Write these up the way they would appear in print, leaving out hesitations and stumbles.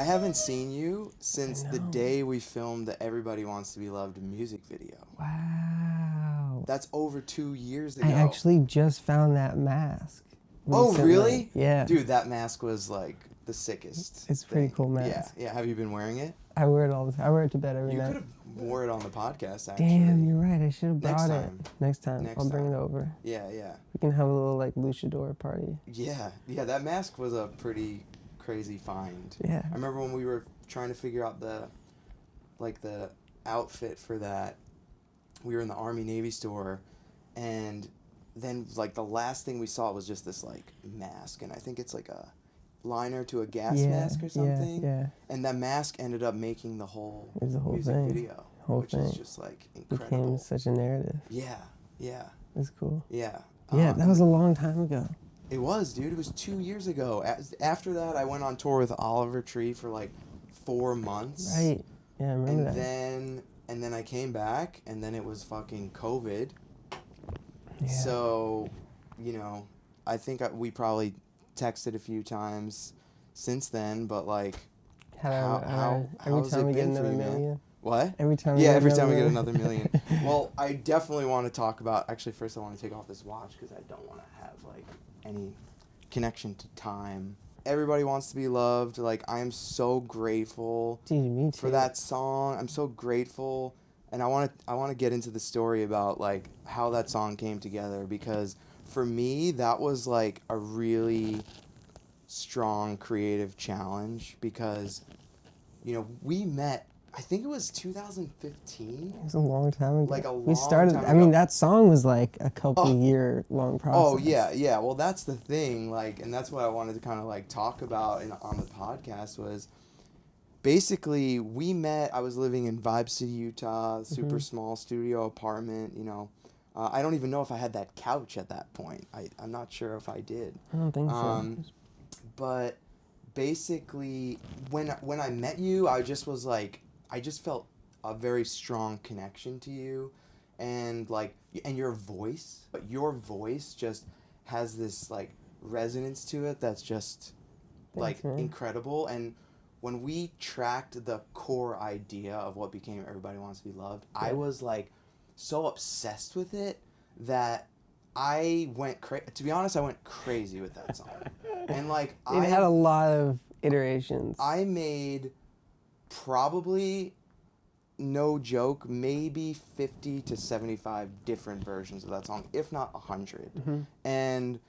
I haven't seen you since the day we filmed the Everybody Wants to Be Loved music video. Wow. That's over 2 years ago. I actually just found that mask recently. Oh, really? Yeah. Dude, that mask was like the sickest. It's a pretty cool mask. Yeah. Have you been wearing it? I wear it all the time. I wear it to bed every night. You could have wore it on the podcast, actually. Damn, you're right. I should have brought Next it. time. Next time. Next I'll bring time. it over. Yeah. We can have a little, like, luchador party. Yeah, that mask was a pretty crazy find. Yeah. I remember when we were trying to figure out the outfit for that, we were in the Army Navy store, and then, like, the last thing we saw was just this, like, mask, and I think it's like a liner to a gas mask or something. Yeah. And that mask ended up making the whole, music thing. video, which is just, like, incredible. Became such a narrative. Yeah. It's cool. Yeah. Yeah, that was a long time ago. It was, dude. It was 2 years ago. After that, I went on tour with Oliver Tree for like 4 months. Right. Yeah, I remember that. And then I came back, and then it was fucking COVID. Yeah. So, I think we probably texted a few times since then, but like, how every time we get another million. Man? What? Every time. Every time we get another million. Well, I definitely want to talk about. Actually, first I want to take off this watch because I don't want to have like any connection to time. Everybody Wants to Be Loved. Like, I am so grateful for that song. I'm so grateful, and I want to get into the story about like how that song came together, because for me that was like a really strong creative challenge, because we met, I think it was 2015. It was a long time ago. Like a long we started. time I mean, ago. that song was like a couple year long process. Oh yeah. Well, that's the thing. Like, and that's what I wanted to kind of like talk about on the podcast was basically we met. I was living in Vibe City, Utah, super small studio apartment. I don't even know if I had that couch at that point. I'm not sure if I did. I don't think so. But basically, when I met you, I just felt a very strong connection to you, and your voice. But your voice just has this like resonance to it that's just incredible. And when we tracked the core idea of what became Everybody Wants to Be Loved, yeah. I was like so obsessed with it that I went to be honest, I went crazy with that song. And like it had a lot of iterations. I made probably, no joke, maybe 50 to 75 different versions of that song, if not 100. And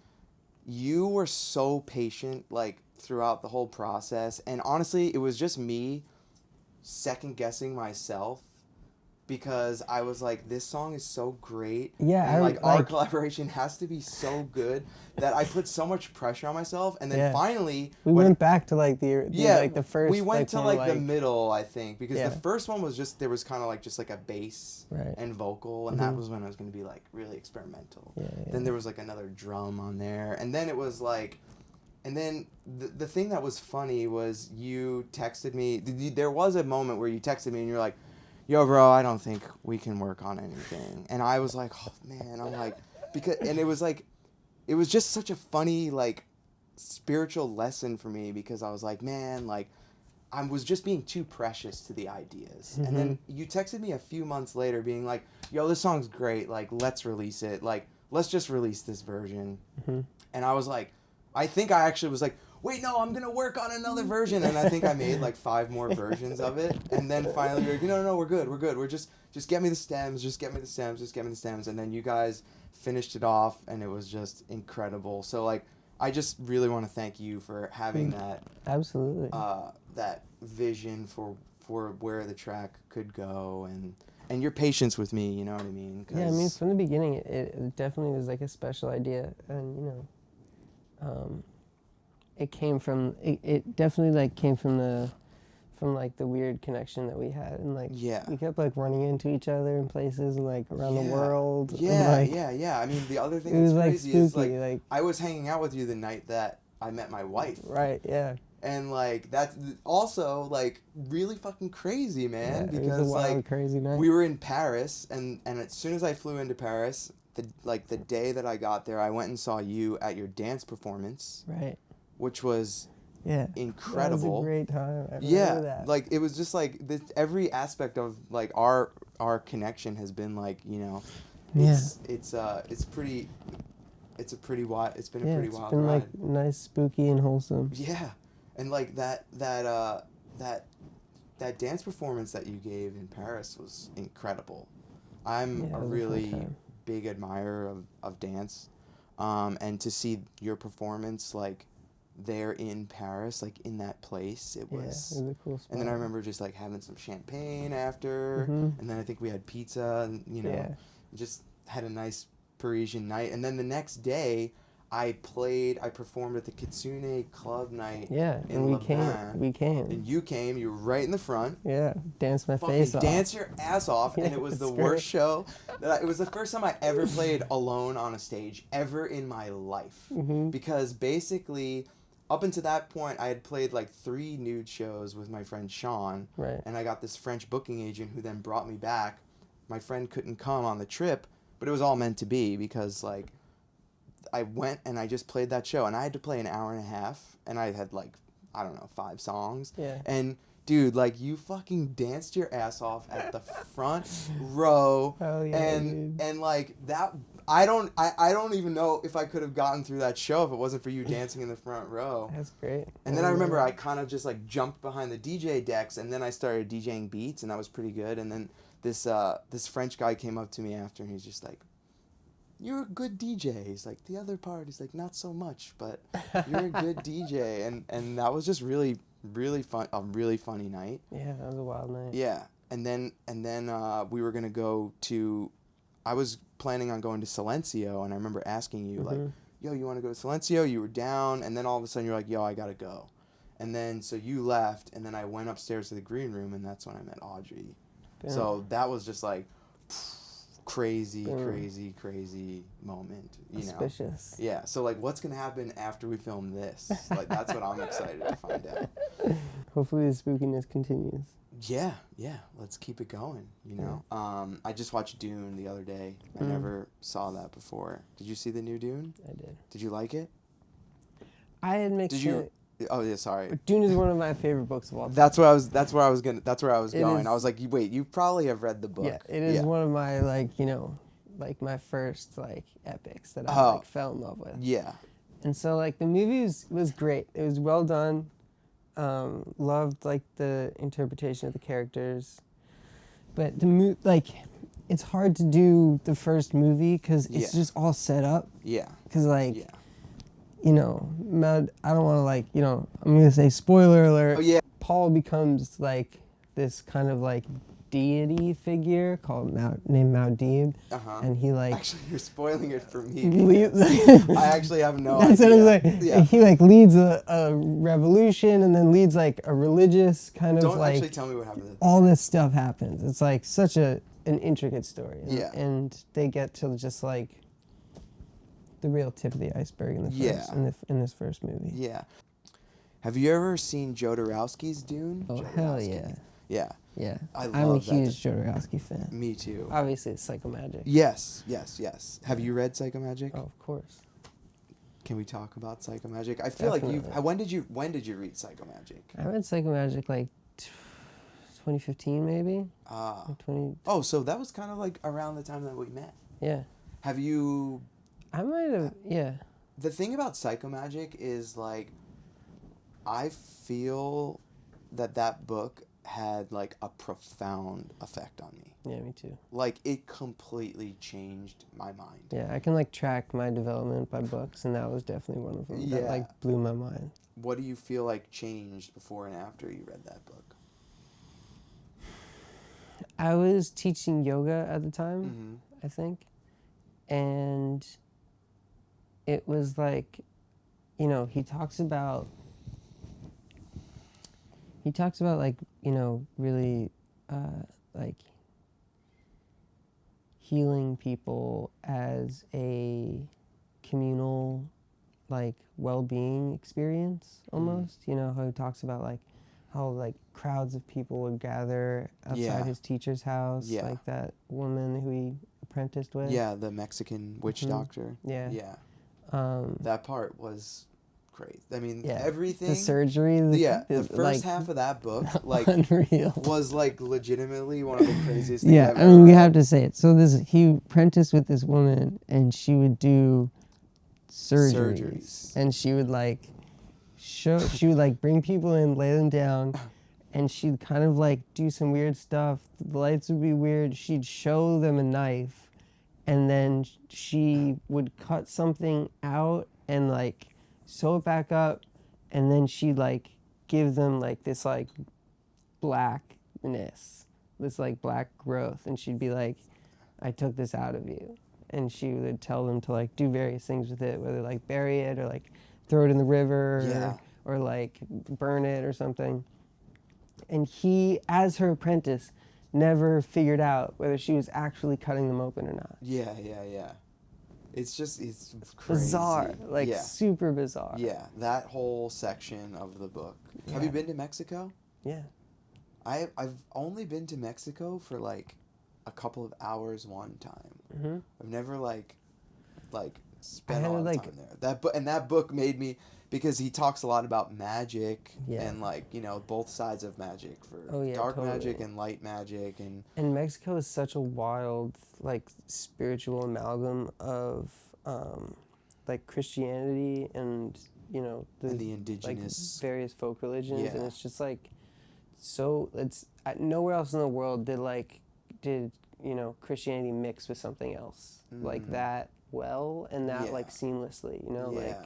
you were so patient like throughout the whole process, and honestly it was just me second guessing myself, because I was like, this song is so great. Yeah. And our collaboration has to be so good that I put so much pressure on myself. And then finally... We went back to like the first... We went to the middle, I think. Because the first one was just, there was kind of like just like a bass and vocal. And that was when I was going to be like really experimental. Yeah. Then there was like another drum on there. And then it was like... And then the thing that was funny was you texted me... There was a moment where you texted me and you're like, yo, bro, I don't think we can work on anything. And I was like, oh, man. I'm like, and it was like, it was just such a funny, like, spiritual lesson for me, because I was like, man, like, I was just being too precious to the ideas. And then you texted me a few months later being like, yo, this song's great. Like, let's release it. Like, let's just release this version. And I was like, I think I actually was like, wait, no, I'm going to work on another version. And I think I made like 5 more versions of it. And then finally you're like, no, we're good. We're just get me the stems, And then you guys finished it off, and it was just incredible. So like, I just really want to thank you for having that. Absolutely. That vision for where the track could go, and your patience with me, you know what I mean? Yeah, I mean, from the beginning, it definitely was like a special idea. And, it definitely like came from the weird connection that we had, and like we kept like running into each other in places and like around the world. Yeah. I mean, the other thing that's crazy is like I was hanging out with you the night that I met my wife. Right. Yeah. And like that's also like really fucking crazy, man. Yeah, because it was a wild, like crazy night. We were in Paris, and as soon as I flew into Paris, the day that I got there, I went and saw you at your dance performance. Right. Which was incredible. That was a great time. I yeah, remember that. like it was just like this, every aspect of like our connection has been like, you know, it's a pretty wild, it's been a pretty wild ride. Like nice, spooky, and wholesome. Yeah, and like that dance performance that you gave in Paris was incredible. I'm a really big admirer of dance, and to see your performance like there in Paris, like in that place, it was a cool spot. And then I remember just like having some champagne after, and then I think we had pizza, and you know, just had a nice Parisian night. And then the next day, I performed at the Kitsune Club night. Yeah, and we came. And you came. You were right in the front. Yeah, danced my face off. Dance your ass off, and it was the worst show. It was the first time I ever played alone on a stage ever in my life, because basically, up until that point, I had played like 3 nude shows with my friend Sean, and I got this French booking agent who then brought me back. My friend couldn't come on the trip, but it was all meant to be, because like I went and I just played that show, and I had to play an hour and a half, and I had like, I don't know, 5 songs. Yeah. And dude, like you fucking danced your ass off at the front row. Oh yeah. And like that, I don't even know if I could have gotten through that show if it wasn't for you dancing in the front row. That's great. And then I remember I kind of just like jumped behind the DJ decks, and then I started DJing beats, and that was pretty good. And then this French guy came up to me after, and he's just like, "You're a good DJ." He's like, "The other part is like not so much, but you're a good DJ." And that was just really fun, a really funny night. Yeah, that was a wild night. Yeah. And then we were going to go to, I was planning on going to Silencio, and I remember asking you like, "Yo, you want to go to Silencio?" You were down, and then all of a sudden you're like, "Yo, I got to go." And then so you left, and then I went upstairs to the green room, and that's when I met Audrey. Damn. So that was just like crazy moment, you know. Auspicious. Yeah. So like, what's gonna happen after we film this? Like, that's what I'm excited to find out. Hopefully the spookiness continues. Yeah. Let's keep it going. You know. I just watched Dune the other day. I never saw that before. Did you see the new Dune? I did. Did you like it? I had mixed. Did you? Oh yeah, sorry. Dune is one of my favorite books of all time. That's where I was going. I was like, wait, you probably have read the book. Yeah, it is one of my like, you know, like my first like epics that I like fell in love with. Yeah. And so like the movie was great. It was well done. Loved like the interpretation of the characters, but like it's hard to do the first movie because it's just all set up. Yeah. Because like. Yeah. You know, I don't want to like, you know, I'm going to say spoiler alert. Oh, yeah. Paul becomes like this kind of like deity figure named Muad'Dib. And he like... Actually, you're spoiling it for me. I actually have no idea. That's what I was like. Yeah. He like leads a revolution and then leads like a religious kind of like... Don't actually tell me what happens. All this stuff happens. It's like such an intricate story. And they get to just like... the real tip of the iceberg in this first movie. Yeah. Have you ever seen Jodorowsky's Dune? Oh, hell yeah. Yeah. Yeah. I'm a huge Jodorowsky fan. Me too. Obviously, it's Psychomagic. Yes. Have you read Psychomagic? Oh, of course. Can we talk about Psychomagic? I feel like when did you read Psychomagic? I read Psychomagic like 2015 maybe. Oh, so that was kind of like around the time that we met. Yeah. Have you... I might have, yeah. The thing about Psychomagic is, like, I feel that book had, like, a profound effect on me. Yeah, me too. Like, it completely changed my mind. Yeah, I can, like, track my development by books, and that was definitely one of them that, like, blew my mind. What do you feel like changed before and after you read that book? I was teaching yoga at the time, I think, and... it was like, you know, he talks about like, you know, really like healing people as a communal like well-being experience almost. You know, how he talks about like how like crowds of people would gather outside his teacher's house, like that woman who he apprenticed with. Yeah, the Mexican witch doctor. Yeah. That part was crazy. I mean, Yeah. everything. The surgery. The first half of that book, like, unreal. was like legitimately one of the craziest things I've I ever mean, we read. have to say it. So he apprenticed with this woman, and she would do surgeries. And she would like bring people in, lay them down, and she'd kind of like do some weird stuff. The lights would be weird. She'd show them a knife, and then she would cut something out and like sew it back up, and then she'd like give them like this like blackness, this like black growth, and she'd be like, I took this out of you. And she would tell them to like do various things with it, whether like bury it or like throw it in the river or like burn it or something. And he, as her apprentice, never figured out whether she was actually cutting them open or not. Yeah. It's crazy. Bizarre, like super bizarre. Yeah, that whole section of the book. Yeah. Have you been to Mexico? Yeah. I've only been to Mexico for like a couple of hours one time. Mm-hmm. I've never like spent a lot of time there. That book made me, because he talks a lot about magic and like, you know, both sides of magic for dark magic and light magic and Mexico is such a wild like spiritual amalgam of like Christianity and, you know, the indigenous like various folk religions, and it's just like so it's nowhere else in the world did you know Christianity mix with something else like that well and that like seamlessly, you know, like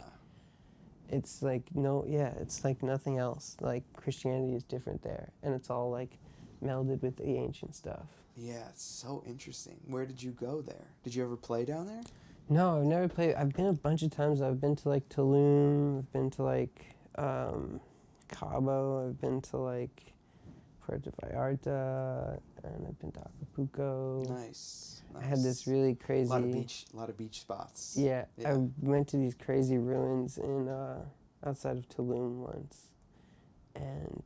it's like it's like nothing else. Like Christianity is different there, and it's all like melded with the ancient stuff. Yeah, it's so interesting. Where did you go there? Did you ever play down there? No, I've never played. I've been a bunch of times. I've been to like Tulum. I've been to like Cabo. I've been to like Puerto Vallarta, and I've been to Acapulco. Nice. I had this really crazy... A lot of beach spots. Yeah, I went to these crazy ruins in outside of Tulum once, and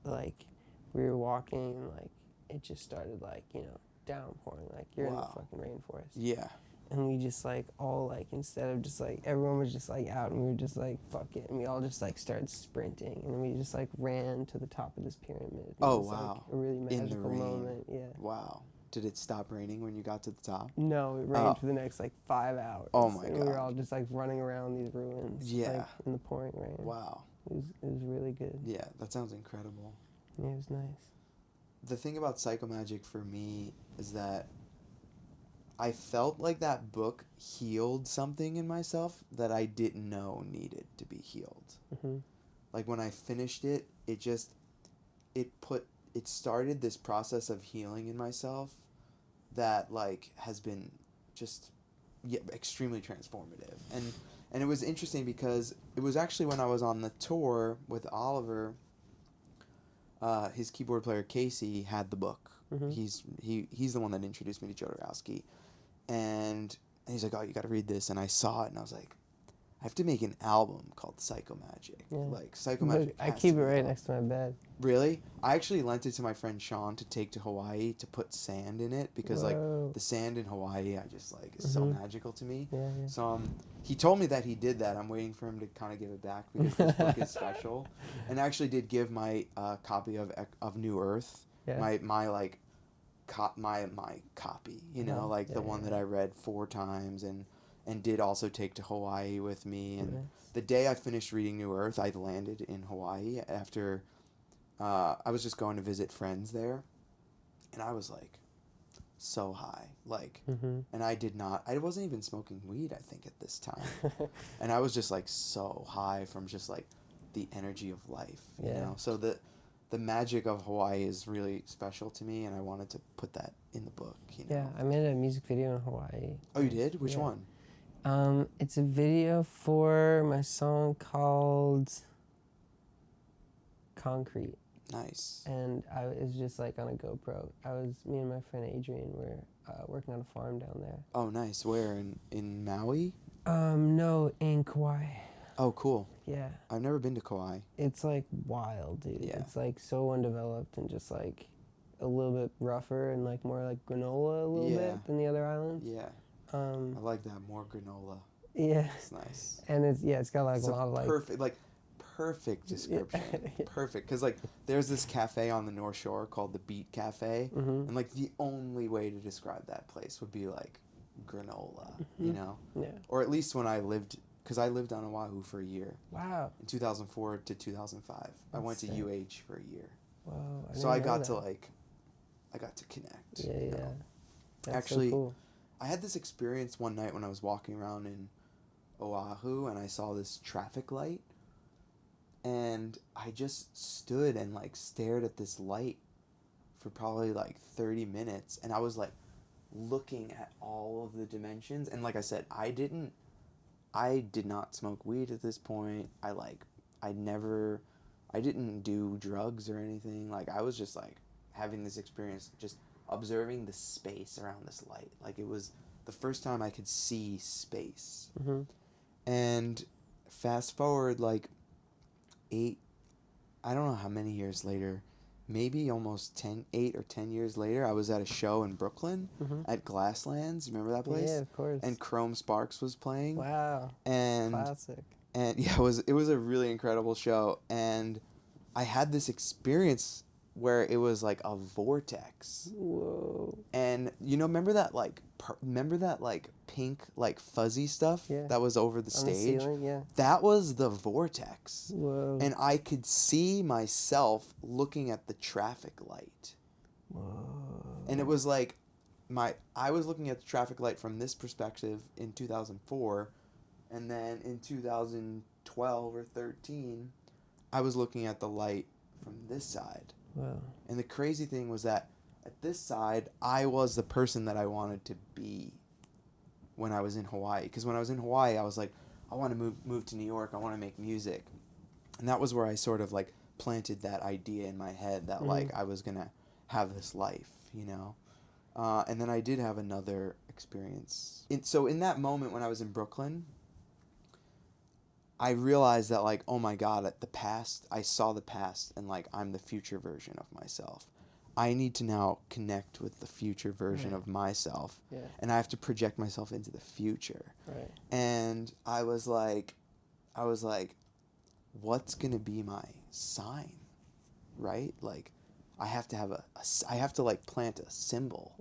like we were walking, and like it just started like, you know, downpouring, like you're in the fucking rainforest. Yeah. And we just like all like, instead of just like everyone was just like out, and we were just like fuck it, and we all just like started sprinting, and we just like ran to the top of this pyramid. It was like a really magical moment. Yeah. Wow. Did it stop raining when you got to the top? No, it rained for the next like 5 hours. Oh my god. We were all just like running around these ruins. Yeah. Like, in the pouring rain. Wow. It was really good. Yeah, that sounds incredible. Yeah, it was nice. The thing about psychomagic for me is that I felt like that book healed something in myself that I didn't know needed to be healed. Mm-hmm. Like when I finished it, it started this process of healing in myself that like has been just extremely transformative. And it was interesting because it was actually when I was on the tour with Oliver, his keyboard player Casey had the book. Mm-hmm. He's the one that introduced me to Jodorowsky. And he's like, oh, you got to read this. And I saw it, and I was like, I have to make an album called Psychomagic. Yeah. Like, Psychomagic. I keep it right next to my bed. Really? I actually lent it to my friend Sean to take to Hawaii to put sand in it because, like, the sand in Hawaii, I just, like, is so magical to me. Yeah, yeah. So, he told me that he did that. I'm waiting for him to kind of give it back because this book is special. And I actually did give my copy of New Earth, my copy, you know, like the one that I read 4 times and did also take to Hawaii with me. And the day I finished reading New Earth, I landed in Hawaii after I was just going to visit friends there, and I was like so high, like, and I wasn't even smoking weed, I think, at this time. And I was just like so high from just like the energy of life, you know? So the magic of Hawaii is really special to me, and I wanted to put that in the book, you know? Yeah, I made a music video in Hawaii. Oh, you did? Which one? It's a video for my song called Concrete. Nice. And it was just like on a GoPro. Me and my friend Adrian were working on a farm down there. Oh, nice. Where? In Maui? No, in Kauai. Oh, cool. Yeah. I've never been to Kauai. It's like wild, dude. Yeah. It's like so undeveloped and just like a little bit rougher and like more like granola a little bit than the other islands. Yeah. I like that, more granola. Yeah. It's nice. And it's got like It's a lot of perfect description. Perfect. Because, like, there's this cafe on the North Shore called the Beat Cafe. Mm-hmm. And, like, the only way to describe that place would be, like, granola, you know? Yeah. Or at least when I lived, because I lived on Oahu for a year. Wow. In 2004 to 2005. I went to UH for a year. Wow. So I got to, like, connect. Yeah, you yeah. know? That's Actually, so cool. I had this experience one night when I was walking around in Oahu and I saw this traffic light. And I just stood and, like, stared at this light for probably, like, 30 minutes. And I was, like, looking at all of the dimensions. And like I said, I did not smoke weed at this point. I didn't do drugs or anything. Like, I was just, like, having this experience, just observing the space around this light. Like, it was the first time I could see space. Mm-hmm. And fast forward, like, I don't know how many years later, maybe almost 8 or 10 years later, I was at a show in Brooklyn at Glasslands. You remember that place? Yeah, of course. And Chrome Sparks was playing. Wow. And classic. And yeah, it was a really incredible show. And I had this experience where it was like a vortex. Whoa. And remember that pink, like, fuzzy stuff that was over the stage? The ceiling, yeah. That was the vortex. Whoa. And I could see myself looking at the traffic light. Whoa. And it was like I was looking at the traffic light from this perspective in 2004, and then in 2012 or 13, I was looking at the light from this side. Wow. And the crazy thing was that at this side, I was the person that I wanted to be when I was in Hawaii. Because when I was in Hawaii, I was like, I want to move to New York. I want to make music. And that was where I sort of, like, planted that idea in my head that, like, I was going to have this life, you know? And then I did have another experience. So in that moment when I was in Brooklyn, I realized that, like, oh my God, at the past, I saw the past, and, like, I'm the future version of myself. I need to now connect with the future version of myself, and I have to project myself into the future. Right. And I was like, what's gonna be my sign, right? Like, I have to I have to, like, plant a symbol,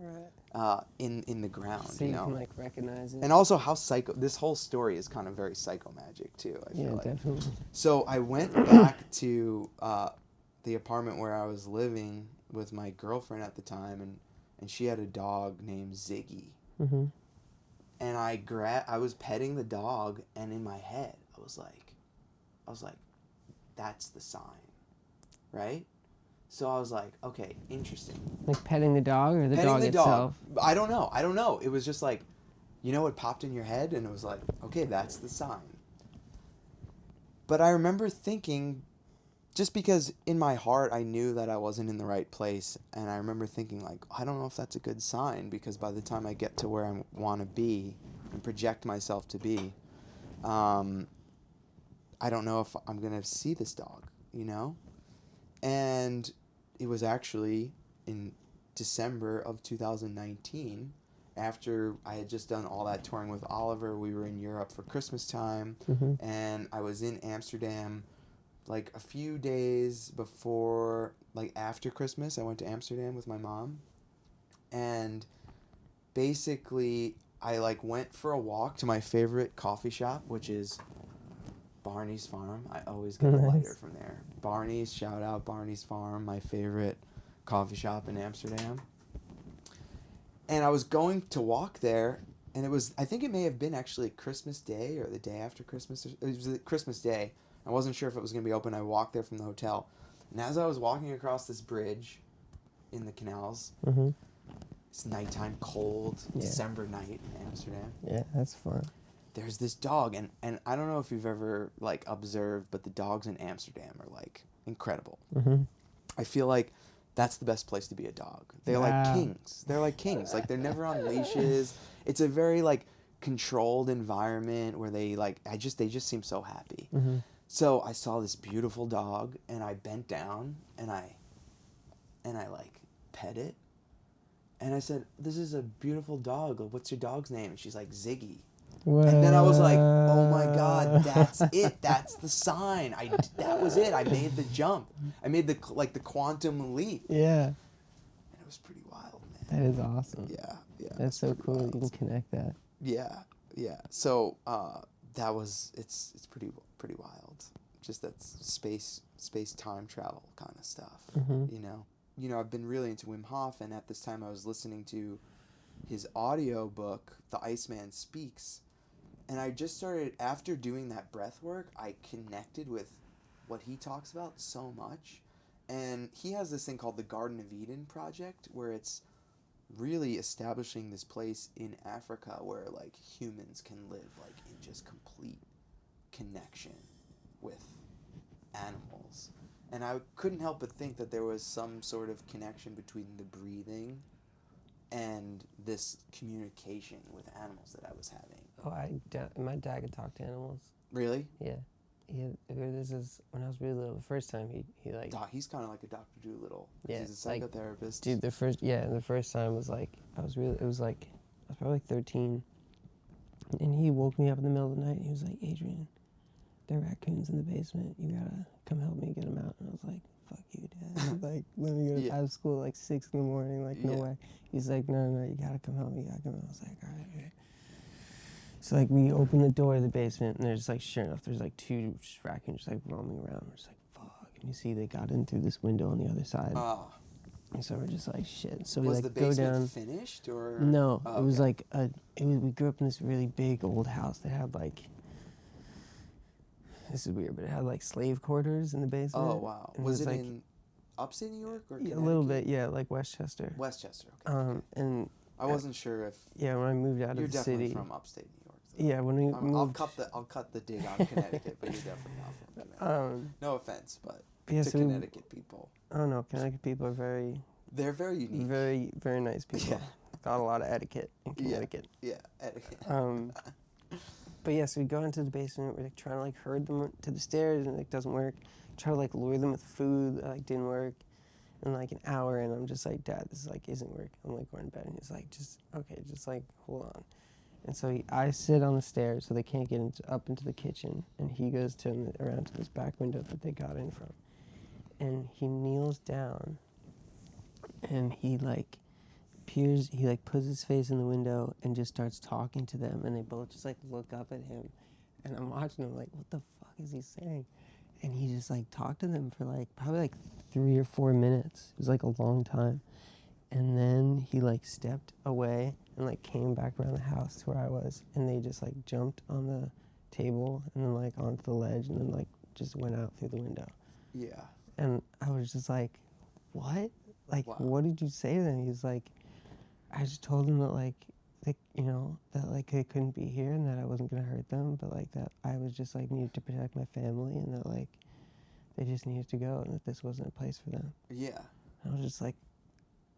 in the ground, so you know, can, like, recognize it. And also how this whole story is kind of very psychomagic too. I feel like. Definitely. So I went back to the apartment where I was living with my girlfriend at the time, and she had a dog named Ziggy. Mm-hmm. And I was petting the dog, and in my head I was like, that's the sign, right? So I was like, okay, interesting. Like petting the dog or the dog itself? I don't know. It was just like, it popped in your head, and it was like, okay, that's the sign. But I remember thinking, just because in my heart I knew that I wasn't in the right place, and I remember thinking, like, I don't know if that's a good sign, because by the time I get to where I want to be and project myself to be, I don't know if I'm going to see this dog, And it was actually in December of 2019, after I had just done all that touring with Oliver. We were in Europe for Christmas time, and I was in Amsterdam like a few days before, like after Christmas. I went to Amsterdam with my mom, and basically I like went for a walk to my favorite coffee shop, which is Barney's Farm. I always get a lighter from there. Barney's, shout out Barney's Farm, my favorite coffee shop in Amsterdam. And I was going to walk there, and I think it may have been actually Christmas Day or the day after Christmas. It was Christmas Day. I wasn't sure if it was going to be open. I walked there from the hotel. And as I was walking across this bridge in the canals, it's nighttime, cold, December night in Amsterdam. Yeah, that's fun. There's this dog, and I don't know if you've ever, like, observed, but the dogs in Amsterdam are, like, incredible. I feel like that's the best place to be a dog. They're like kings. They're like kings. Like, they're never on leashes. It's a very, like, controlled environment where they just seem so happy. So I saw this beautiful dog, and I bent down, and I like pet it, and I said, "This is a beautiful dog. What's your dog's name?" And she's like, "Ziggy." What? And then I was like, oh my God, that's it. That's the sign. That was it. I made the jump. I made the quantum leap. Yeah. And it was pretty wild, man. That is awesome. Yeah. That's so cool. Wild. You can connect that. Yeah. So it's pretty wild. Just that space time travel kind of stuff. Mm-hmm. You know, I've been really into Wim Hof, and at this time I was listening to his audio book, The Iceman Speaks. And I just started, after doing that breath work, I connected with what he talks about so much. And he has this thing called the Garden of Eden Project, where it's really establishing this place in Africa where, like, humans can live, like, in just complete connection with animals. And I couldn't help but think that there was some sort of connection between the breathing and this communication with animals that I was having. Oh, my dad could talk to animals. Really? Yeah. This is when I was really little. The first time he like. He's kind of like a Dr. Dolittle. Yeah. He's a psychotherapist. Dude, the first time was like I was probably like 13, and he woke me up in the middle of the night. And he was like, Adrian, there are raccoons in the basement. You gotta come help me get them out. And I was like, fuck you, Dad. Like, let me go out of school at like 6 in the morning. Like, no way. He's like, no, you gotta come help me. I was like, all right. So, like, we open the door of the basement, and there's, like, sure enough, there's, like, 2 raccoons just, like, roaming around. We're just like, fuck. And you see they got in through this window on the other side. Oh. And so we're just like, shit. So we, like, go down. Was the basement finished, or? No. It was, like, we grew up in this really big old house that had, like, this is weird, but it had, like, slave quarters in the basement. Oh, wow. Was it like, in upstate New York or Connecticut? A little bit, yeah, like Westchester. Westchester, okay. And I wasn't sure if... Yeah, when I moved out of the city... You're definitely from upstate New York. So. Yeah, when we moved... I'll cut the dig on Connecticut, but you're definitely not from Connecticut. No offense, but to Connecticut people. I don't know, Connecticut people are very... They're very unique. Very, very nice people. Yeah. Got a lot of etiquette in Connecticut. Yeah, etiquette. But yeah, so we go into the basement, we're like trying to like herd them to the stairs, and it like, doesn't work. Try to like lure them with food, that like didn't work. And like an hour in, I'm just like, Dad, this like isn't working. I'm like going to bed, and he's like, just like hold on. And so I sit on the stairs so they can't get up into the kitchen, and he goes around to this back window that they got in from. And he kneels down, and he like peers, he like puts his face in the window and just starts talking to them, and they both just like look up at him, and I'm watching him like, what the fuck is he saying? And he just like talked to them for like probably like 3 or 4 minutes. It was like a long time. And then he like stepped away and like came back around the house to where I was, and they just like jumped on the table and then like onto the ledge and then like just went out through the window. Yeah. And I was just like, what? Like, wow. What did you say to them? He was like, I just told them that like, you know, that like they couldn't be here and that I wasn't gonna hurt them, but like that I was just like needed to protect my family, and that like they just needed to go, and that this wasn't a place for them. Yeah. And I was just like,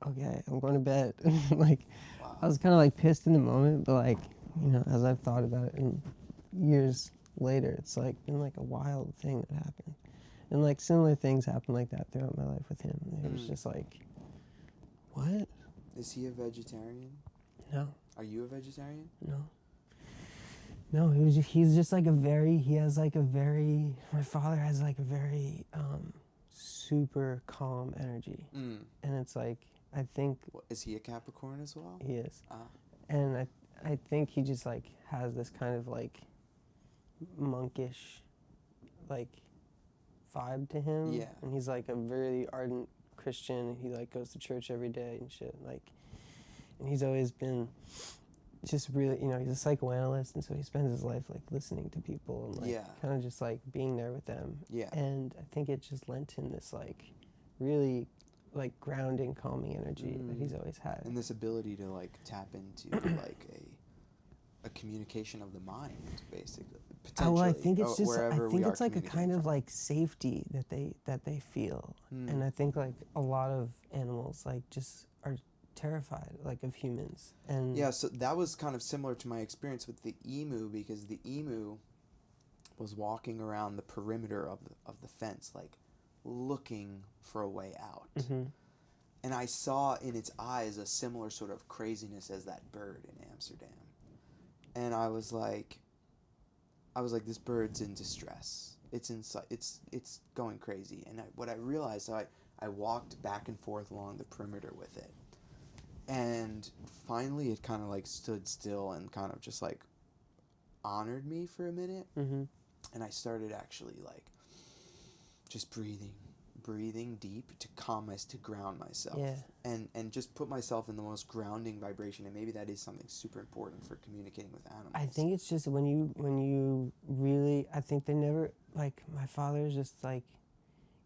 okay, I'm going to bed. Like, wow. I was kind of like pissed in the moment, but like, you know, as I've thought about it and years later, it's like been like a wild thing that happened. And like similar things happened like that throughout my life with him. And it was just like, what? Is he a vegetarian? No. Are you a vegetarian? No. No, he's just like my father has like a very super calm energy. And it's like, I think... Is he a Capricorn as well? He is. And I think he just like has this kind of like monkish like vibe to him. Yeah. And he's like a very ardent Christian. He like goes to church every day and shit. Like, and he's always been just really, you know, he's a psychoanalyst, and so he spends his life like listening to people and like kind of just like being there with them. Yeah. And I think it just lent him this like really like grounding, calming energy that he's always had. And this ability to like tap into like a communication of the mind, basically. Potentially. Well, I think it's just I think it's like a kind of like safety that they feel. And I think like a lot of animals like just are terrified like of humans. And yeah, so that was kind of similar to my experience with the emu, because the emu was walking around the perimeter of the fence, like looking for a way out. And I saw in its eyes a similar sort of craziness as that bird in Amsterdam. and I was like, this bird's in distress. It's inside. It's going crazy. And what I realized, so I walked back and forth along the perimeter with it, and finally it kind of like stood still and kind of just like honored me for a minute. Mm-hmm. And I started actually like just breathing deep to to ground myself. Yeah. And just put myself in the most grounding vibration. And maybe that is something super important for communicating with animals. I think it's just when you really, I think they never, like, my father's just like,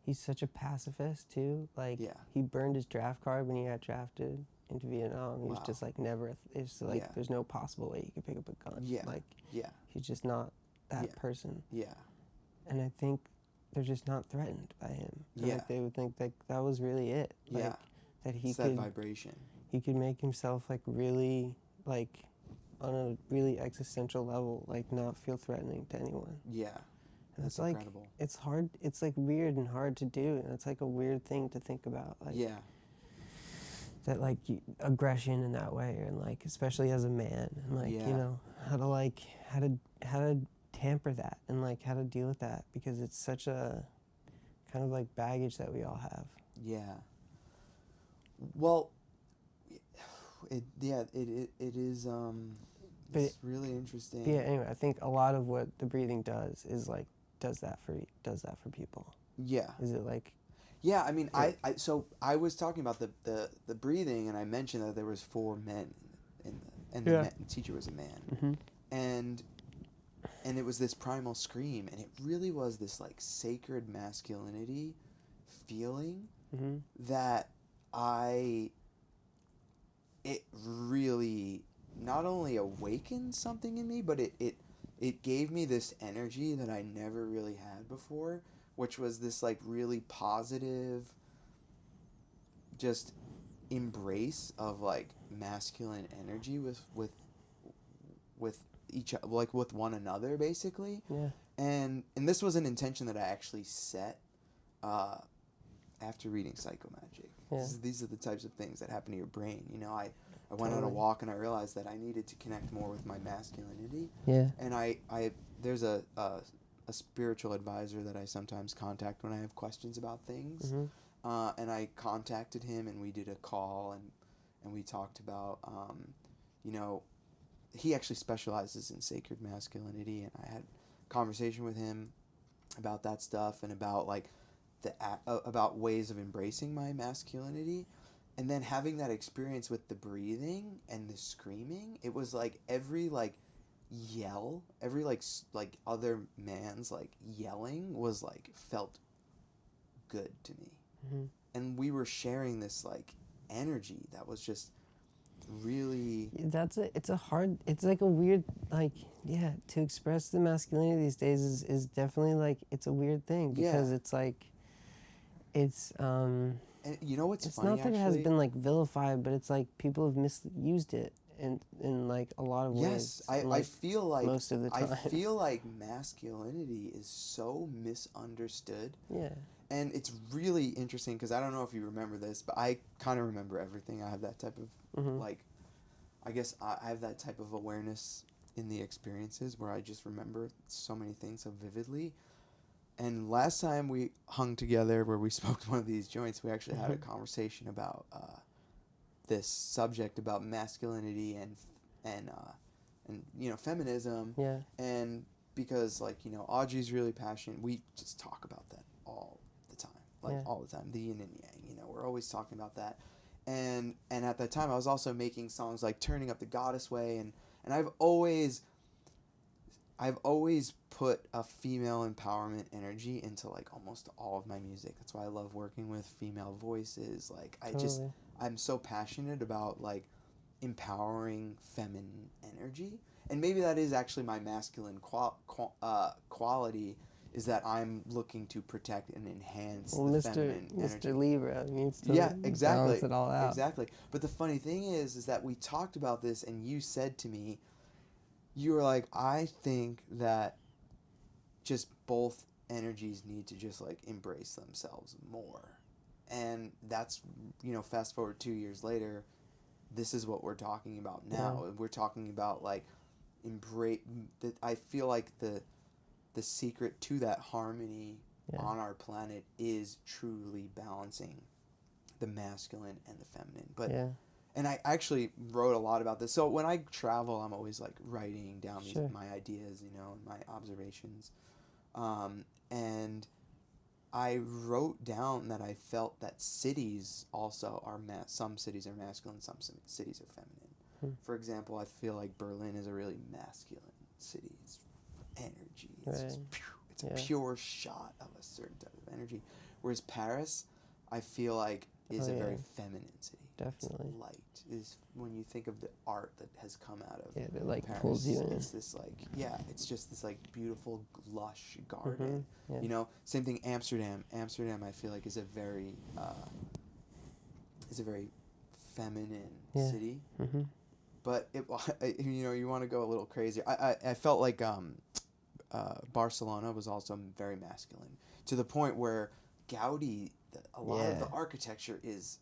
he's such a pacifist too. Like, he burned his draft card when he got drafted into Vietnam. He was just like, never, it's like, there's no possible way you could pick up a gun. Yeah. Like, yeah. He's just not that person. Yeah. And I think they're just not threatened by him. And yeah. Like, they would think that was really it. Like, yeah. That he it's could, that vibration. He could make himself like really, like, on a really existential level, like not feel threatening to anyone. Yeah. And That's it's like, incredible. it's hard, it's like weird and hard to do. And it's like a weird thing to think about. Like, yeah. That like aggression in that way, and like, especially as a man, and like, you know, how to tamper that, and like how to deal with that, because it's such a kind of like baggage that we all have. Yeah. Well, it is it's really interesting. Yeah. Anyway, I think a lot of what the breathing does is like does that for people. Yeah. Is it like? Yeah, I mean, so I was talking about the breathing, and I mentioned that there was 4 men and the teacher was a man, mm-hmm. and it was this primal scream, and it really was this like sacred masculinity feeling mm-hmm. that it really not only awakened something in me, but it gave me this energy that I never really had before, which was this like really positive just embrace of like masculine energy with each, like with one another, basically. Yeah. And this was an intention that I actually set after reading Psychomagic. Yeah. These are the types of things that happen to your brain. You know, I went on a walk and I realized that I needed to connect more with my masculinity. Yeah. And I there's a spiritual advisor that I sometimes contact when I have questions about things. Mm-hmm. And I contacted him, and we did a call, and we talked about, you know, he actually specializes in sacred masculinity, and I had a conversation with him about that stuff and about like about ways of embracing my masculinity. And then having that experience with the breathing and the screaming, it was like every like yell, every like other man's like yelling was like felt good to me. Mm-hmm. And we were sharing this like energy that was just really it's like a weird, like, to express the masculinity these days is definitely like, it's a weird thing, because it's like, it's and you know what's it's funny, not that actually? It has been like vilified, but it's like people have misused it in like a lot of ways. Yes, I feel like most of the time. I feel like masculinity is so misunderstood. Yeah. And it's really interesting, because I don't know if you remember this, but I kind of remember everything. I have that type of, mm-hmm. like, I guess I have that type of awareness in the experiences where I just remember so many things so vividly. And last time we hung together, where we smoked one of these joints, we actually had a conversation about this subject about masculinity and you know, feminism. Yeah. And because, like, you know, Audrey's really passionate, we just talk about that all the time, like all the time, the yin and yang. You know, we're always talking about that. And at that time, I was also making songs like "Turning Up the Goddess Way," and I've always put a female empowerment energy into like almost all of my music. That's why I love working with female voices. Like, I'm so passionate about like empowering feminine energy, and maybe that is actually my masculine quality, is that I'm looking to protect and enhance the feminine energy. Mr. Libra needs to exactly. balance it all out. Exactly. But the funny thing is that we talked about this, and you said to me, you were like, I think that just both energies need to just like embrace themselves more. And that's, you know, fast forward 2 years later, this is what we're talking about now. Yeah. We're talking about like embrace that. I feel like the secret to that harmony on our planet is truly balancing the masculine and the feminine. But and I actually wrote a lot about this. So when I travel, I'm always like writing down my ideas, you know, my observations. And I wrote down that I felt that cities also are some cities are masculine, some cities are feminine. For example, I feel like Berlin is a really masculine city. It's energy. It's just it's a pure shot of a certain type of energy. Whereas Paris, I feel like is a very feminine city. Definitely. It's light is when you think of the art that has come out of that like Paris, pulls you in. it's this like it's just this like beautiful lush garden. You know, same thing Amsterdam. Amsterdam I feel like is a very feminine city. But it you know, you want to go a little crazy. I felt like Barcelona was also very masculine to the point where Gaudi, a lot of the architecture is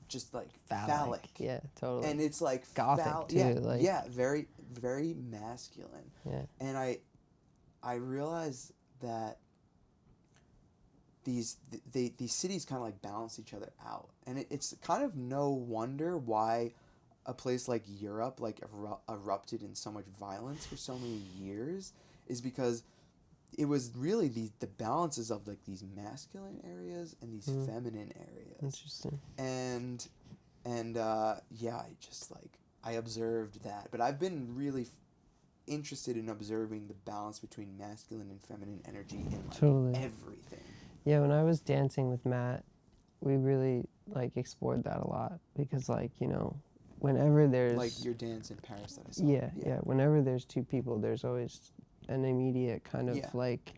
just like phallic. Yeah, totally. And it's like Gothic too. Very very masculine. Yeah. And I realized that these cities kind of like balance each other out, and it's kind of no wonder why a place like Europe like erupted in so much violence for so many years, is because it was really the balances of like these masculine areas and these feminine areas. Interesting. And I observed that, but I've been really interested in observing the balance between masculine and feminine energy in like everything. Yeah, when I was dancing with Matt, we really like explored that a lot, because like, you know, whenever there's like your dance in Paris that I saw. Yeah. Whenever there's two people, there's always an immediate kind of like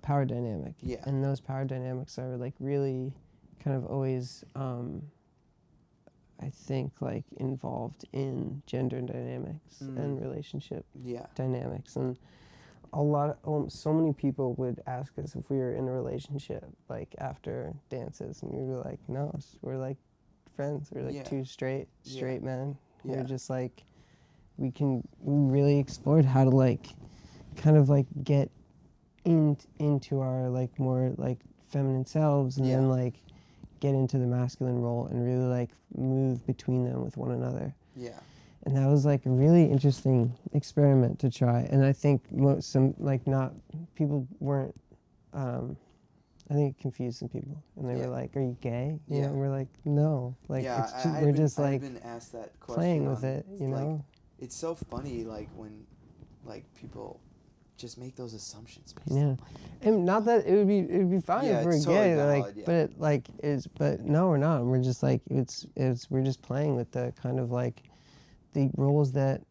power dynamic. Yeah. And those power dynamics are like really kind of always I think like involved in gender dynamics and relationship dynamics. And so many people would ask us if we were in a relationship like after dances, and we were like, no, we're like friends. We're like two straight men. We're just like, we really explored how to like kind of like get into our like more like feminine selves, and then like get into the masculine role and really like move between them with one another. Yeah. And that was like a really interesting experiment to try. And I think people weren't, I think it confused some people. And they were like, are you gay? You know, and we're like, no. Like, we're just like been asked that question playing with it, you know? Like, it's so funny, like, when, like, people just make those assumptions. And not that it would be fine if we're totally gay, valid, like, but no, we're not. We're just like, we're just playing with the kind of like, the roles that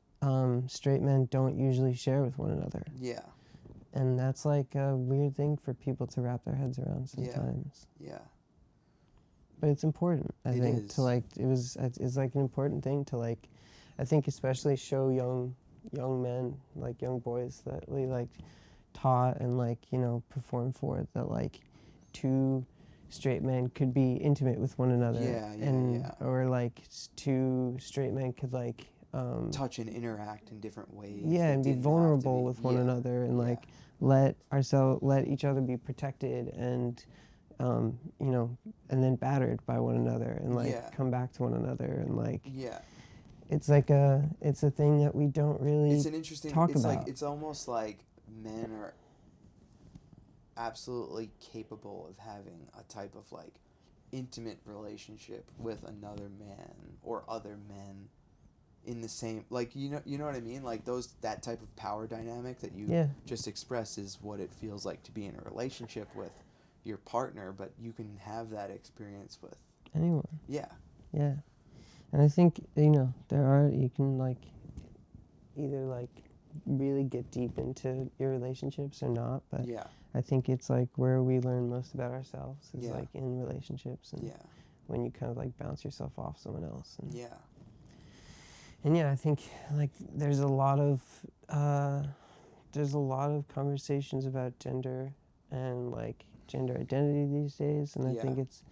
straight men don't usually share with one another. Yeah. And that's like a weird thing for people to wrap their heads around sometimes. Yeah. But it's important, I think, to like, it's like an important thing to like, I think especially show young men, like young boys, that we like taught and like, you know, performed for, that like two straight men could be intimate with one another, or like two straight men could like touch and interact in different ways. And be vulnerable with one another, and like let each other be protected, and you know, and then battered by one another, and like come back to one another, and like it's like it's a thing that we don't really talk about. Like, it's almost like men are absolutely capable of having a type of like intimate relationship with another man or other men in the same, like, you know what I mean, like that type of power dynamic that you just expressed is what it feels like to be in a relationship with your partner, but you can have that experience with anyone. And I think, you know, you can like either like really get deep into your relationships or not, but I think it's like where we learn most about ourselves is like in relationships, and when you kind of like bounce yourself off someone else. And I think like there's a lot of conversations about gender and like gender identity these days, and I think it's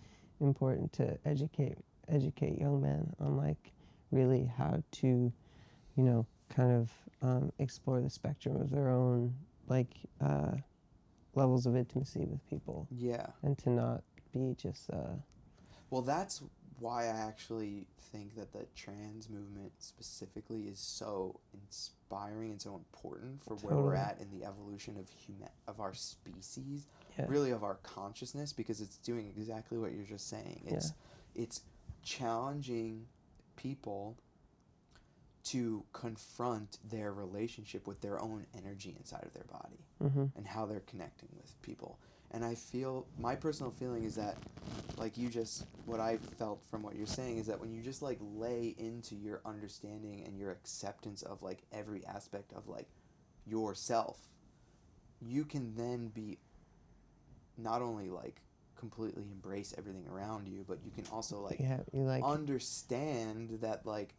important to educate young men on like really how to, you know, kind of explore the spectrum of their own like levels of intimacy with people. Yeah. And to not be just. Well, that's why I actually think that the trans movement specifically is so inspiring and so important for where we're at in the evolution of our species, really of our consciousness, because it's doing exactly what you're just saying. It's challenging people to confront their relationship with their own energy inside of their body and how they're connecting with people. And I feel, my personal feeling is that, like what I felt from what you're saying is that when you just like lay into your understanding and your acceptance of like every aspect of like yourself, you can then be not only like completely embrace everything around you, but you can also like, understand that like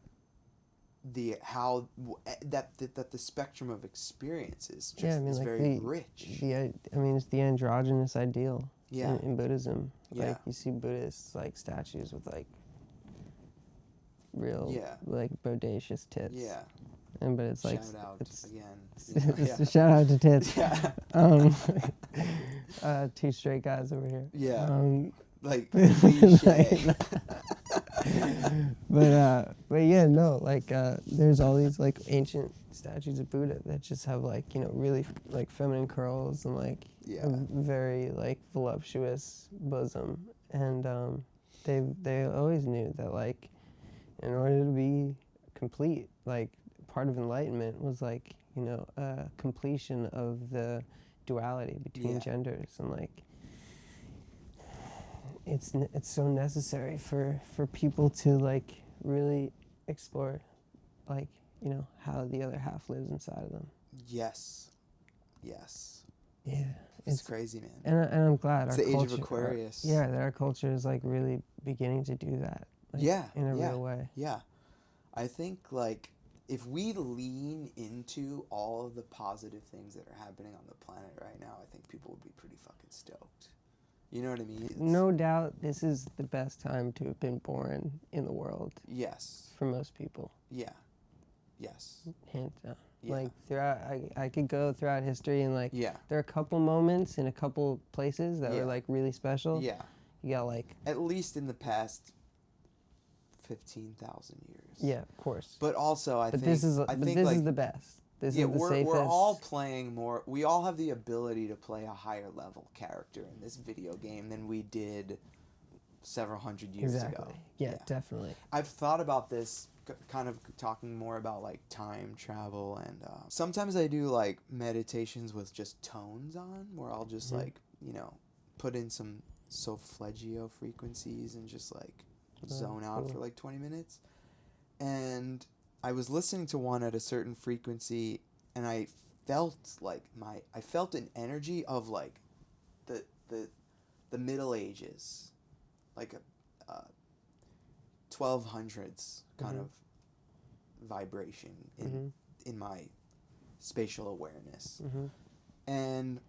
that the spectrum of experiences just is very rich. It's the androgynous ideal in Buddhism. Yeah. Like you see Buddhists like statues with like real like bodacious tits. Yeah. But it's like shout out again. Shout out to tits. Yeah. 2 straight guys over here. Yeah. Like cliche. But yeah, no, like there's all these like ancient statues of Buddha that just have like, really like feminine curls and like a very like voluptuous bosom, and they always knew that like in order to be complete, like part of enlightenment was like completion of the duality between genders, and like it's so necessary for people to like really explore like how the other half lives inside of them. Yes. Yeah, it's crazy, man. And I'm glad it's our the culture, age of Aquarius. that our culture is like really beginning to do that. Like, in a real way. Yeah, I think like if we lean into all of the positive things that are happening on the planet right now, I think people would be pretty fucking stoked. You know what I mean? No doubt this is the best time to have been born in the world. Yes. For most people. Yeah. Yes. Hands down. Yeah. Like throughout, I could go throughout history and like there are a couple moments in a couple places that were like really special. Yeah. You got like at least in the past 15,000 years. Yeah, of course. But also I think this is the best. This is the safest. We're all playing more. We all have the ability to play a higher level character in this video game than we did several hundred years ago. Yeah, definitely. I've thought about this, kind of talking more about like time travel, and sometimes I do like meditations with just tones on, where I'll just like put in some solfeggio frequencies and just like zone out for like 20 minutes. And I was listening to one at a certain frequency, and I felt like I felt an energy of like the Middle Ages, like a 1200s kind of vibration in my spatial awareness. And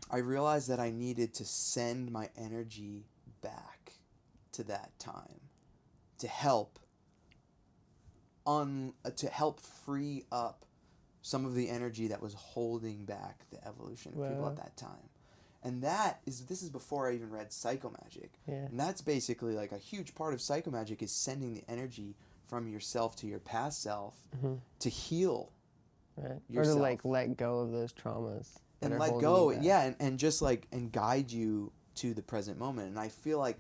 I realized that I needed to send my energy back to that time to help free up some of the energy that was holding back the evolution of people at that time. And this is before I even read Psychomagic. Yeah. And that's basically like a huge part of Psychomagic is sending the energy from yourself to your past self to heal yourself. Or to like let go of those traumas. And let go, and just like, and guide you to the present moment. And I feel like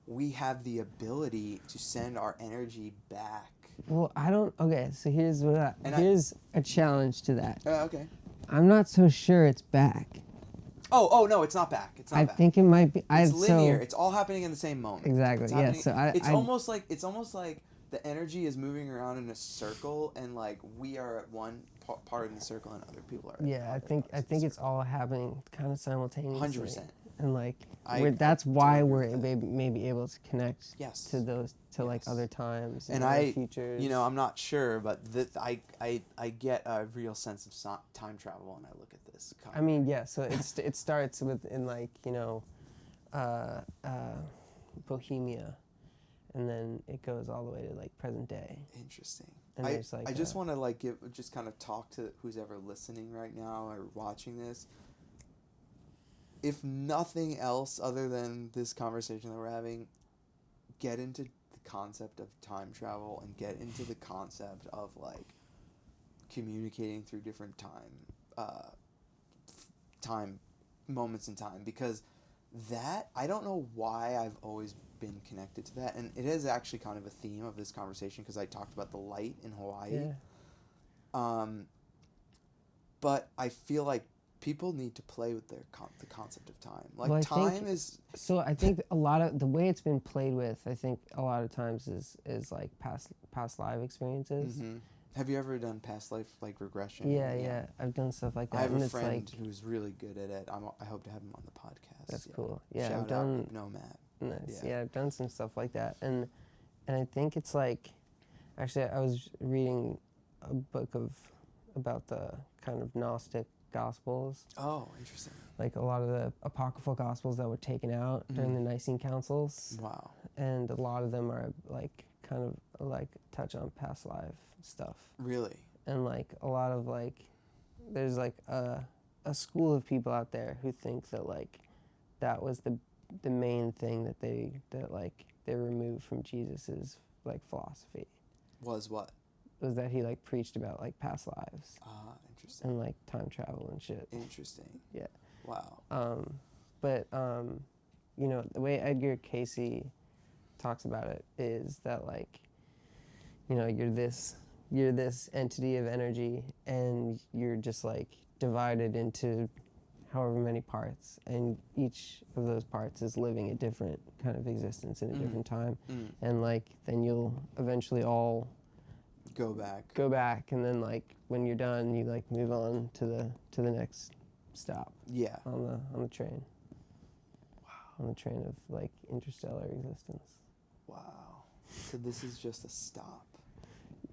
we have the ability to send our energy back. Well, okay, so here's a challenge to that. Okay. I'm not so sure it's back. Oh no, it's not back. It's not back. I think it might be. It's linear. It's all happening in the same moment. Exactly. Yeah. So it's almost like the energy is moving around in a circle, and like we are at one part in the circle, and other people are. Yeah, I think it's all happening kind of simultaneously. 100%. And like that's why we're maybe able to connect to those like other times and other futures. I'm not sure, but I get a real sense of time travel when I look at this. I mean, yeah. So it starts in like Bohemia, and then it goes all the way to like present day. Interesting. And I just want to like just kind of talk to who's ever listening right now or watching this. If nothing else other than this conversation that we're having, get into the concept of time travel and get into the concept of like communicating through different time moments in time, because that, I don't know why I've always been connected to that, and it is actually kind of a theme of this conversation because I talked about the light in Hawaii. But I feel like people need to play with their the concept of time. Like, well, time is... So I think a lot of the way it's been played with, I think a lot of times is like past live experiences. Mm-hmm. Have you ever done past life like regression? Yeah. I've done stuff like that. I have a friend who's really good at it. I hope to have him on the podcast. That's cool. Yeah, Shout I've done out Nomad. Nice. Yeah, I've done some stuff like that, and I think it's like, actually, I was reading a book about the kind of Gnostic Gospels. Oh, interesting. Like a lot of the apocryphal Gospels that were taken out during the Nicene Councils. Wow. And a lot of them are like kind of like touch on past life stuff. Really? And like a lot of like, there's like a school of people out there who think that like that was the main thing that they removed from Jesus's like philosophy. Was what? Was that he like preached about like past lives. Ah, interesting. And like time travel and shit. Interesting. Yeah. Wow. But you know, the way Edgar Casey talks about it is that like, you know, you're this entity of energy, and you're just like divided into however many parts, and each of those parts is living a different kind of existence in a different time, and like then you'll eventually all go back, and then like when you're done, you like move on to the next stop. Yeah. On the train. Wow. On the train of like interstellar existence. Wow. So this is just a stop.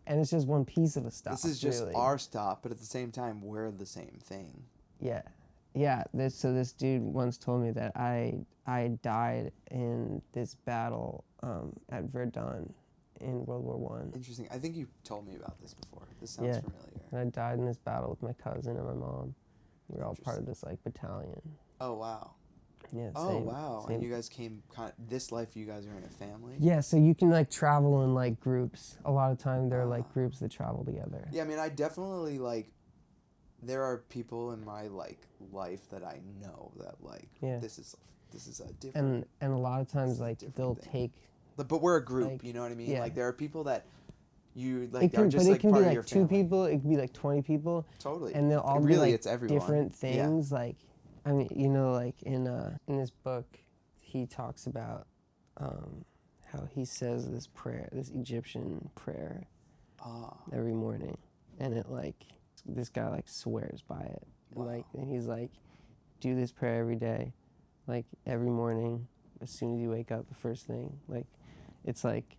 And it's just one piece of a stop. This is just really our stop, but at the same time, we're the same thing. Yeah. Yeah. So this dude once told me that I died in this battle at Verdun in World War I. Interesting. I think you told me about this before. This sounds familiar. And I died in this battle with my cousin and my mom. We were all part of this like battalion. Oh, wow. Yeah. Oh, wow. And you guys came this life, you guys are in a family? Yeah, so you can like travel in like groups. A lot of time there are like groups that travel together. Yeah, I mean, I definitely like, there are people in my like life that I know that like, this is a different... And a lot of times like they'll take... But we're a group, like, you know what I mean? Yeah. Like there are people that you like are just like part of your family. But it can be like 2 people, it can be like 20 people. Totally. And they'll all really, be like it's everyone. different things. Yeah. Like, I mean, you know, like in this book, he talks about how he says this prayer, this Egyptian prayer, every morning, and it like this guy like swears by it. Wow. And he's like, do this prayer every day, like every morning, as soon as you wake up, the first thing. Like, it's like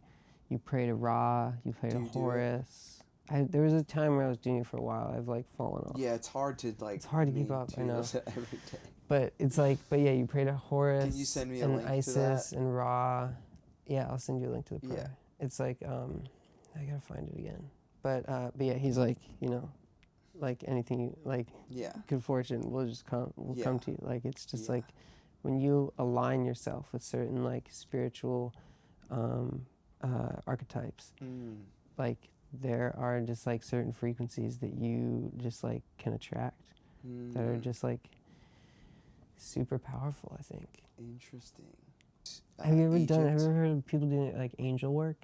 you pray to Ra, you pray to Horus. There was a time where I was doing it for a while. I've like fallen off. Yeah, it's hard to like. It's hard to keep up. I know. Every day. But it's like, yeah, you pray to Horus. Can you send me a and link Isis to that? And Ra. Yeah, I'll send you a link to the prayer. Yeah. It's like I gotta find it again. But yeah, he's like, you know, like anything, like good fortune will just come to you. Like it's just like when you align yourself with certain like spiritual archetypes, like there are just like certain frequencies that you just like can attract that are just like super powerful, I think. Interesting. Have you ever heard of people doing like angel work?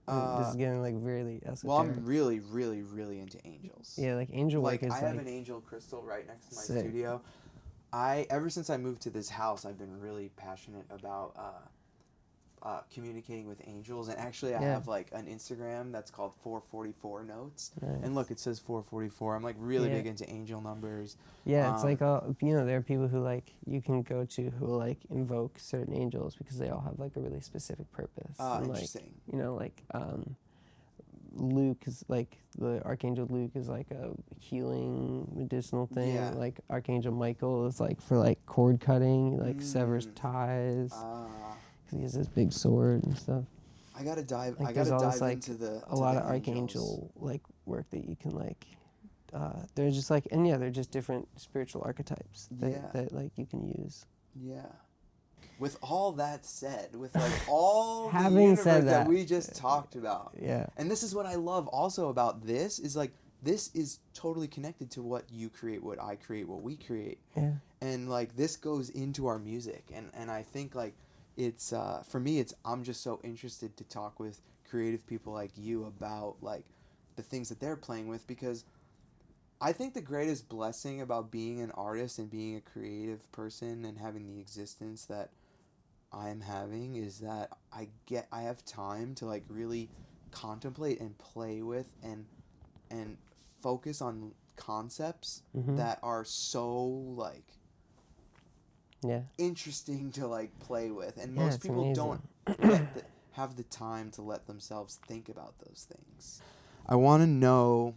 This is getting like really esoteric. Well, I'm really, really, really into angels. Yeah, like angel work is I have an angel crystal right next to my studio. Ever since I moved to this house, I've been really passionate about communicating with angels, and actually I have like an Instagram that's called 444 Notes. Nice. And look, it says 444. I'm like really big into angel numbers. Yeah, it's like you know, there are people who like you can go to who will like invoke certain angels because they all have like a really specific purpose. And, interesting. Like, you know, like Luke is like the Archangel Luke is like a healing medicinal thing. Yeah. Like Archangel Michael is like for like cord cutting, like severs ties. Because he has this big sword and stuff. I gotta dive. Like I gotta dive like, into the a lot of archangel like work that you can like. They're just like, and yeah, they're just different spiritual archetypes that like you can use. Yeah. With all that said, with like all the Having universe said that we just talked about, yeah. And this is what I love also about this is like this is totally connected to what you create, what I create, what we create. Yeah. And like this goes into our music, and I think like it's for me it's I'm just so interested to talk with creative people like you about like the things that they're playing with, because I think the greatest blessing about being an artist and being a creative person and having the existence that I am having is that I have time to like really contemplate and play with and focus on concepts that are so like interesting to like play with, and most people amazing. don't have the time to let themselves think about those things. I want to know,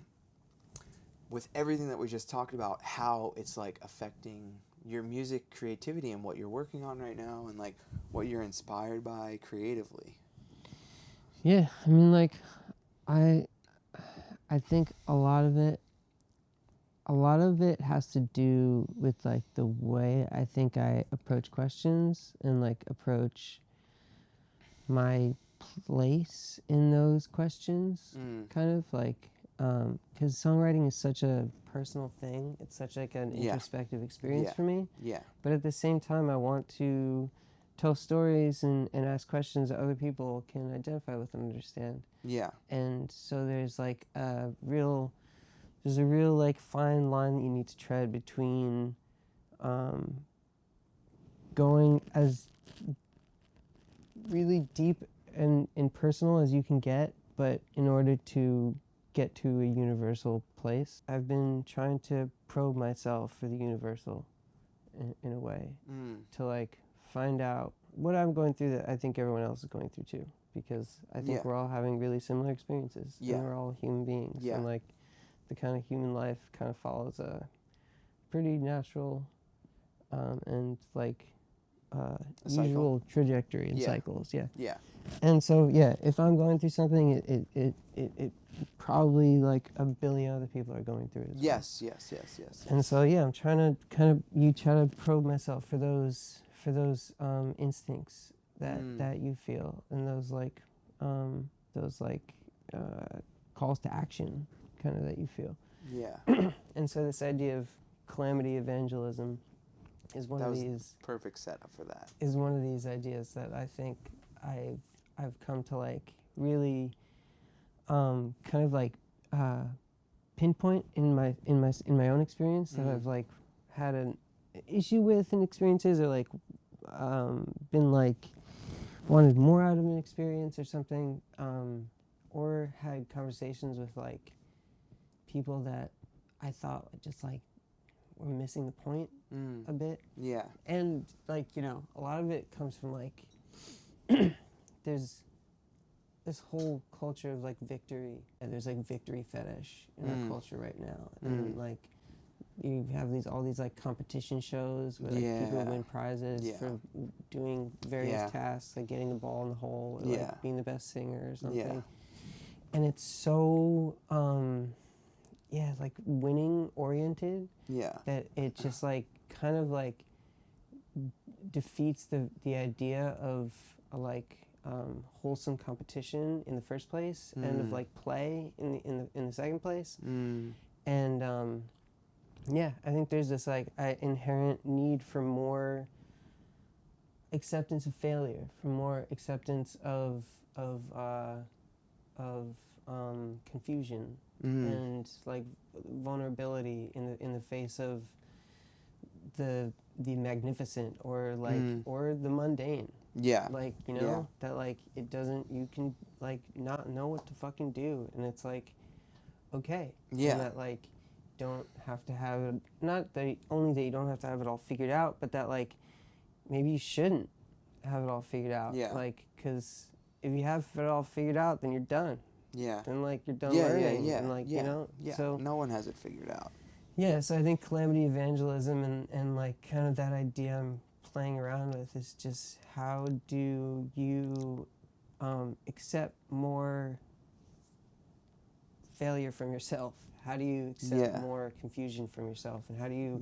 with everything that we just talked about, how it's like affecting your music creativity and what you're working on right now and like what you're inspired by creatively. Yeah, I mean, like I think a lot of it has to do with like the way I think I approach questions and like approach my place in those questions, kind of like, because songwriting is such a personal thing. It's such like an introspective experience for me. Yeah. But at the same time, I want to tell stories and ask questions that other people can identify with and understand. Yeah. And so there's like a real like fine line that you need to tread between going as really deep and personal as you can get, but in order to get to a universal place, I've been trying to probe myself for the universal in a way, to like find out what I'm going through that I think everyone else is going through too, because I think we're all having really similar experiences, and we're all human beings, and like the kind of human life kind of follows a pretty natural and like usual trajectory and cycles. Yeah. And so if I'm going through something, it probably like a billion other people are going through it as well. Yes. And so I'm trying to try to probe myself for those instincts that you feel, and those calls to action kind of that you feel. And so this idea of calamity evangelism is one of these perfect setup for that. Is one of these ideas that I think I've come to like really kind of like pinpoint in my own experience that I've like had an issue with in experiences, or like been like wanted more out of an experience or something, or had conversations with like people that I thought just like were missing the point a bit. Yeah. And like, a lot of it comes from like there's this whole culture of like victory, and there's like victory fetish in our culture right now, and like you have all these like competition shows where like people win prizes for doing various tasks, like getting the ball in the hole, or like being the best singer or something. And it's so like winning oriented that it just like kind of like defeats the idea of like wholesome competition in the first place, and of like play in the second place. And I think there's this like inherent need for more acceptance of failure, for more acceptance of confusion and like vulnerability in the face of the magnificent, or like or the mundane. Like, that like it doesn't, you can like not know what to fucking do, and it's like okay. And that like don't have to have it, not that only that you don't have to have it all figured out, but that like maybe you shouldn't have it all figured out. Like, because if you have it all figured out, then you're done. Then like you're done learning. And like, so no one has it figured out. So I think calamity evangelism and like kind of that idea I'm playing around with is just how do you accept more failure from yourself? How do you accept more confusion from yourself? And how do you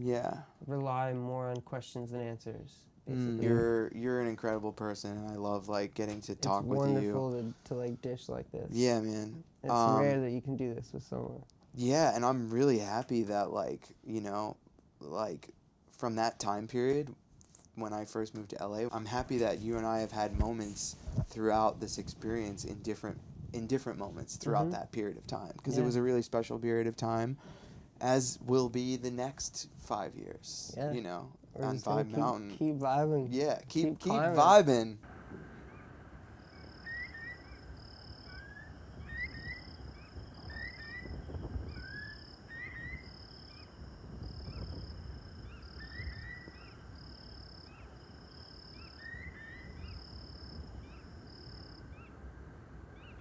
rely more on questions than answers? Basically. You're an incredible person, and I love like getting to talk with you. It's wonderful to like dish like this. Yeah, man. It's rare that you can do this with someone. Yeah, and I'm really happy that like, you know, like from that time period when I first moved to LA, I'm happy that you and I have had moments throughout this experience in different moments throughout that period of time, because it was a really special period of time, as will be the next 5 years. You know, on Vibe Mountain. Keep vibing. Yeah, keep climbing. vibing.